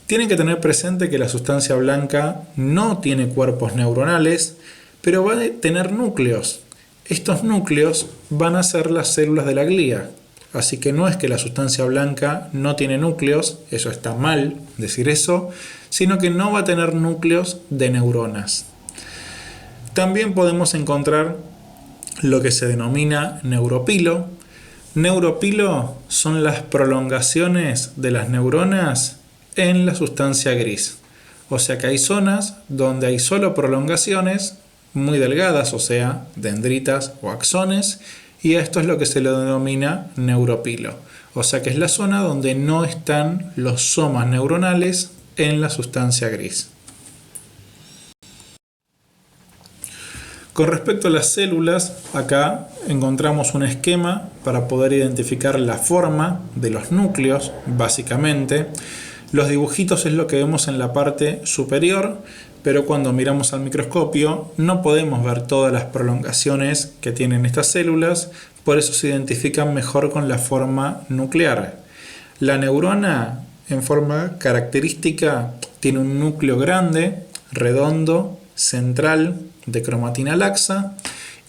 Speaker 1: Tienen que tener presente que la sustancia blanca no tiene cuerpos neuronales, pero va a tener núcleos. Estos núcleos van a ser las células de la glía. Así que no es que la sustancia blanca no tiene núcleos, eso está mal decir eso, sino que no va a tener núcleos de neuronas. También podemos encontrar lo que se denomina neuropilo. Neuropilo son las prolongaciones de las neuronas en la sustancia gris. O sea que hay zonas donde hay solo prolongaciones muy delgadas, o sea, dendritas o axones, y esto es lo que se le denomina neuropilo. O sea que es la zona donde no están los somas neuronales en la sustancia gris. Con respecto a las células, acá encontramos un esquema para poder identificar la forma de los núcleos, básicamente. Los dibujitos es lo que vemos en la parte superior, pero cuando miramos al microscopio no podemos ver todas las prolongaciones que tienen estas células, por eso se identifican mejor con la forma nuclear. La neurona, en forma característica, tiene un núcleo grande, redondo, central, de cromatina laxa,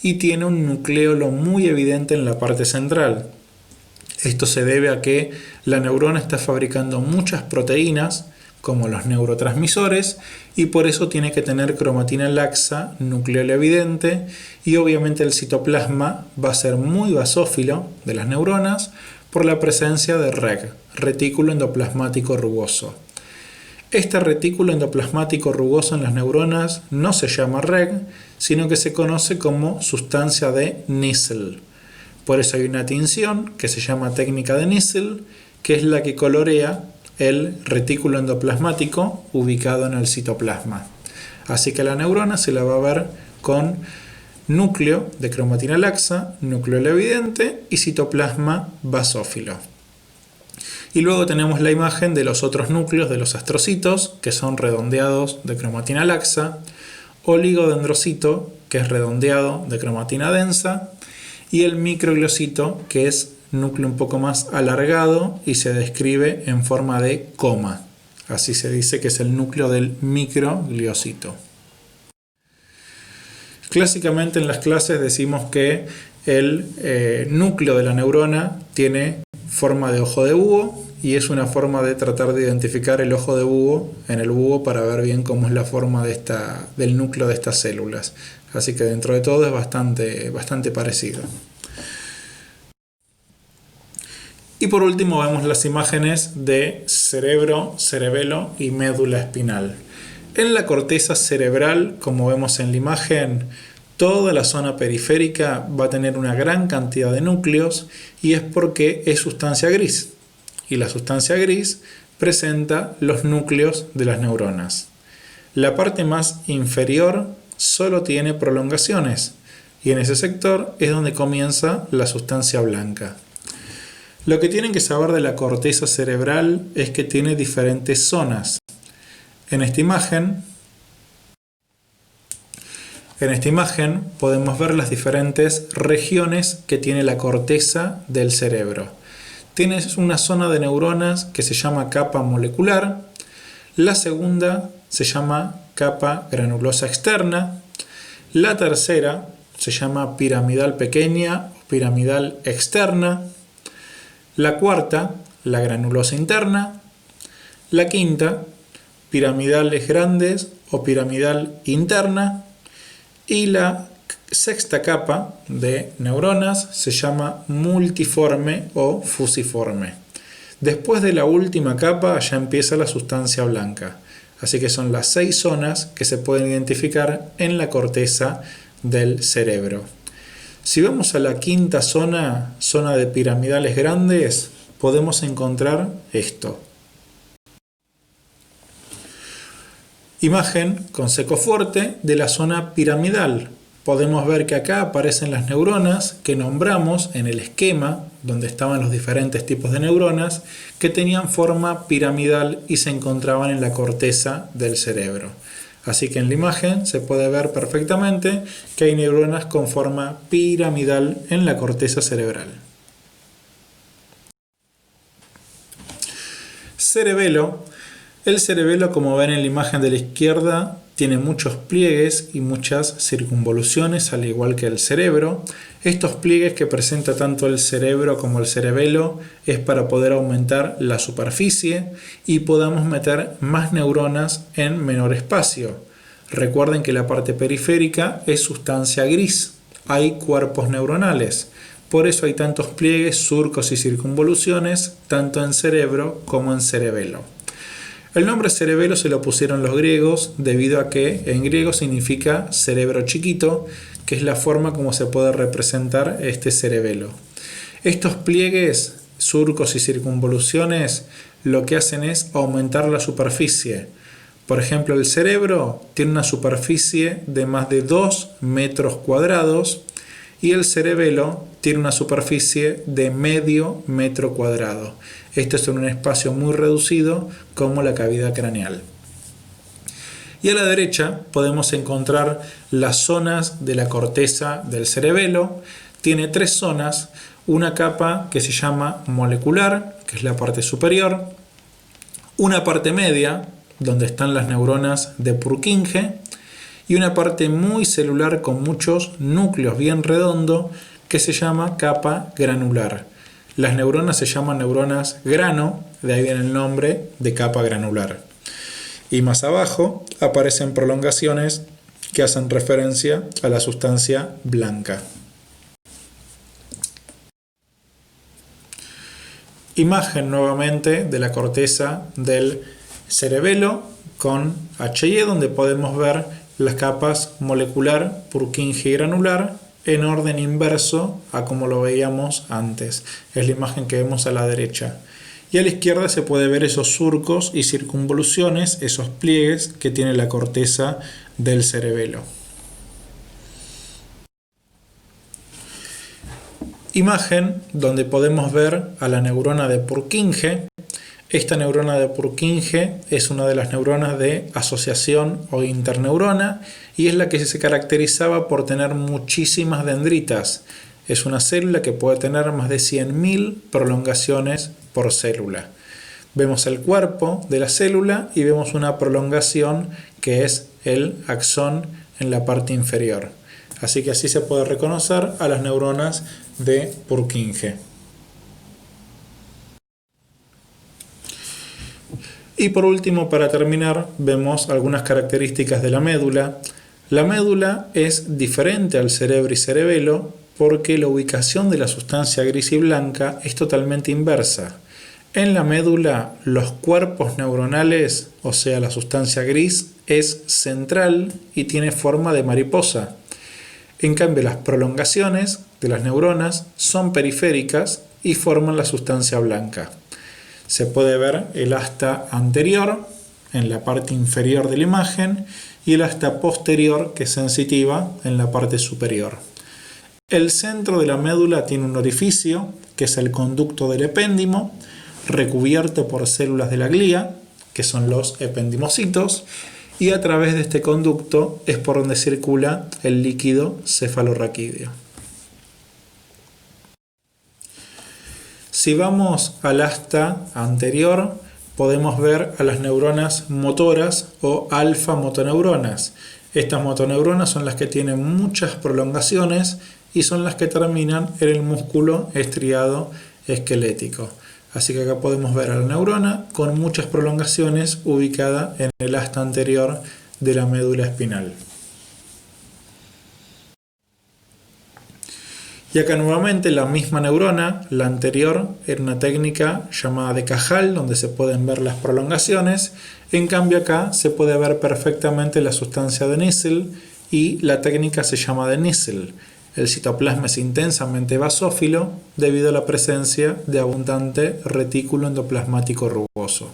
Speaker 1: y tiene un nucleolo muy evidente en la parte central. Esto se debe a que la neurona está fabricando muchas proteínas, como los neurotransmisores, y por eso tiene que tener cromatina laxa, nucleolo evidente, y obviamente el citoplasma va a ser muy basófilo de las neuronas por la presencia de REG, retículo endoplasmático rugoso. Este retículo endoplasmático rugoso en las neuronas no se llama REG, sino que se conoce como sustancia de Nissl. Por eso hay una tinción que se llama técnica de Nissl, que es la que colorea el retículo endoplasmático ubicado en el citoplasma. Así que la neurona se la va a ver con núcleo de cromatina laxa, núcleo evidente y citoplasma basófilo. Y luego tenemos la imagen de los otros núcleos de los astrocitos, que son redondeados de cromatina laxa, oligodendrocito, que es redondeado de cromatina densa, y el microgliocito, que es núcleo un poco más alargado y se describe en forma de coma. Así se dice que es el núcleo del microgliocito. Clásicamente en las clases decimos que el núcleo de la neurona tiene forma de ojo de búho y es una forma de tratar de identificar el ojo de búho en el búho para ver bien cómo es la forma del núcleo de estas células. Así que dentro de todo es bastante parecido. Y por último vemos las imágenes de cerebro, cerebelo y médula espinal. En la corteza cerebral, como vemos en la imagen, toda la zona periférica va a tener una gran cantidad de núcleos y es porque es sustancia gris. Y la sustancia gris presenta los núcleos de las neuronas. La parte más inferior solo tiene prolongaciones y en ese sector es donde comienza la sustancia blanca. Lo que tienen que saber de la corteza cerebral es que tiene diferentes zonas. En esta imagen podemos ver las diferentes regiones que tiene la corteza del cerebro. Tienes una zona de neuronas que se llama capa molecular, la segunda se llama capa granulosa externa, la tercera se llama piramidal pequeña o piramidal externa, la cuarta, la granulosa interna, la quinta, piramidales grandes o piramidal interna, y la sexta capa de neuronas se llama multiforme o fusiforme. Después de la última capa ya empieza la sustancia blanca. Así que son las 6 zonas que se pueden identificar en la corteza del cerebro. Si vamos a la quinta zona de piramidales grandes, podemos encontrar esto. Imagen con seco fuerte de la zona piramidal. podemos ver que acá aparecen las neuronas que nombramos en el esquema, donde estaban los diferentes tipos de neuronas, que tenían forma piramidal y se encontraban en la corteza del cerebro. Así que en la imagen se puede ver perfectamente que hay neuronas con forma piramidal en la corteza cerebral. Cerebelo. El cerebelo, como ven en la imagen de la izquierda, tiene muchos pliegues y muchas circunvoluciones, al igual que el cerebro. Estos pliegues que presenta tanto el cerebro como el cerebelo es para poder aumentar la superficie y podamos meter más neuronas en menor espacio. Recuerden que la parte periférica es sustancia gris, hay cuerpos neuronales. Por eso hay tantos pliegues, surcos y circunvoluciones, tanto en cerebro como en cerebelo. El nombre cerebelo se lo pusieron los griegos debido a que en griego significa cerebro chiquito, que es la forma como se puede representar este cerebelo. Estos pliegues, surcos y circunvoluciones lo que hacen es aumentar la superficie. Por ejemplo, el cerebro tiene una superficie de más de 2 metros cuadrados y el cerebelo tiene una superficie de medio metro cuadrado. Esto es en un espacio muy reducido como la cavidad craneal. Y a la derecha podemos encontrar las zonas de la corteza del cerebelo. Tiene 3 zonas, una capa que se llama molecular, que es la parte superior, una parte media, donde están las neuronas de Purkinje, y una parte muy celular con muchos núcleos bien redondos que se llama capa granular. Las neuronas se llaman neuronas grano, de ahí viene el nombre de capa granular. Y más abajo aparecen prolongaciones que hacen referencia a la sustancia blanca. Imagen nuevamente de la corteza del cerebelo con HY, donde podemos ver las capas molecular, Purkinje y granular en orden inverso a como lo veíamos antes. Es la imagen que vemos a la derecha. Y a la izquierda se puede ver esos surcos y circunvoluciones, esos pliegues que tiene la corteza del cerebelo. Imagen donde podemos ver a la neurona de Purkinje. Esta neurona de Purkinje es una de las neuronas de asociación o interneurona y es la que se caracterizaba por tener muchísimas dendritas. Es una célula que puede tener más de 100.000 prolongaciones por célula. Vemos el cuerpo de la célula y vemos una prolongación que es el axón en la parte inferior. Así que así se puede reconocer a las neuronas de Purkinje. Y por último, para terminar, vemos algunas características de la médula. La médula es diferente al cerebro y cerebelo porque la ubicación de la sustancia gris y blanca es totalmente inversa. En la médula, los cuerpos neuronales, o sea, la sustancia gris, es central y tiene forma de mariposa. En cambio, las prolongaciones de las neuronas son periféricas y forman la sustancia blanca. Se puede ver el asta anterior en la parte inferior de la imagen y el asta posterior, que es sensitiva, en la parte superior. El centro de la médula tiene un orificio, que es el conducto del epéndimo, recubierto por células de la glía, que son los ependimocitos, y a través de este conducto es por donde circula el líquido cefalorraquídeo. Si vamos al asta anterior, podemos ver a las neuronas motoras o alfa-motoneuronas. Estas motoneuronas son las que tienen muchas prolongaciones y son las que terminan en el músculo estriado esquelético. Así que acá podemos ver a la neurona con muchas prolongaciones ubicada en el asta anterior de la médula espinal. Y acá nuevamente la misma neurona, la anterior, era una técnica llamada de Cajal, donde se pueden ver las prolongaciones. En cambio acá se puede ver perfectamente la sustancia de Nissl y la técnica se llama de Nissl. El citoplasma es intensamente basófilo debido a la presencia de abundante retículo endoplasmático rugoso.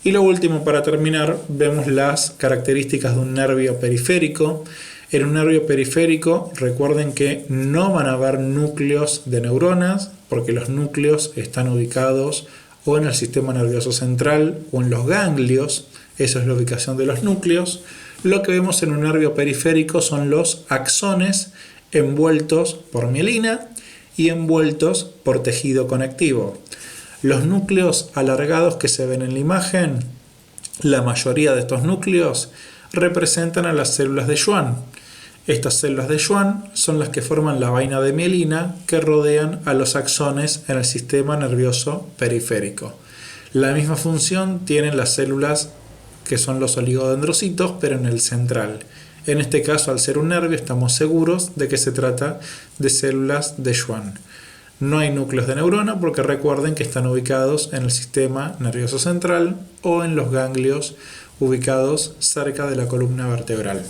Speaker 1: Y lo último, para terminar, vemos las características de un nervio periférico. En un nervio periférico, recuerden que no van a haber núcleos de neuronas, porque los núcleos están ubicados o en el sistema nervioso central o en los ganglios. Esa es la ubicación de los núcleos. Lo que vemos en un nervio periférico son los axones envueltos por mielina y envueltos por tejido conectivo. Los núcleos alargados que se ven en la imagen, la mayoría de estos núcleos representan a las células de Schwann. Estas células de Schwann son las que forman la vaina de mielina que rodean a los axones en el sistema nervioso periférico. La misma función tienen las células que son los oligodendrocitos, pero en el central. En este caso, al ser un nervio, estamos seguros de que se trata de células de Schwann. No hay núcleos de neurona porque recuerden que están ubicados en el sistema nervioso central o en los ganglios ubicados cerca de la columna vertebral.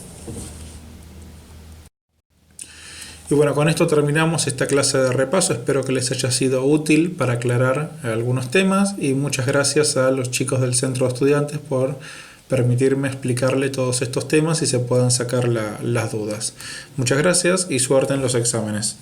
Speaker 1: Y bueno, con esto terminamos esta clase de repaso. Espero que les haya sido útil para aclarar algunos temas y muchas gracias a los chicos del Centro de Estudiantes por permitirme explicarle todos estos temas y se puedan sacar las dudas. Muchas gracias y suerte en los exámenes.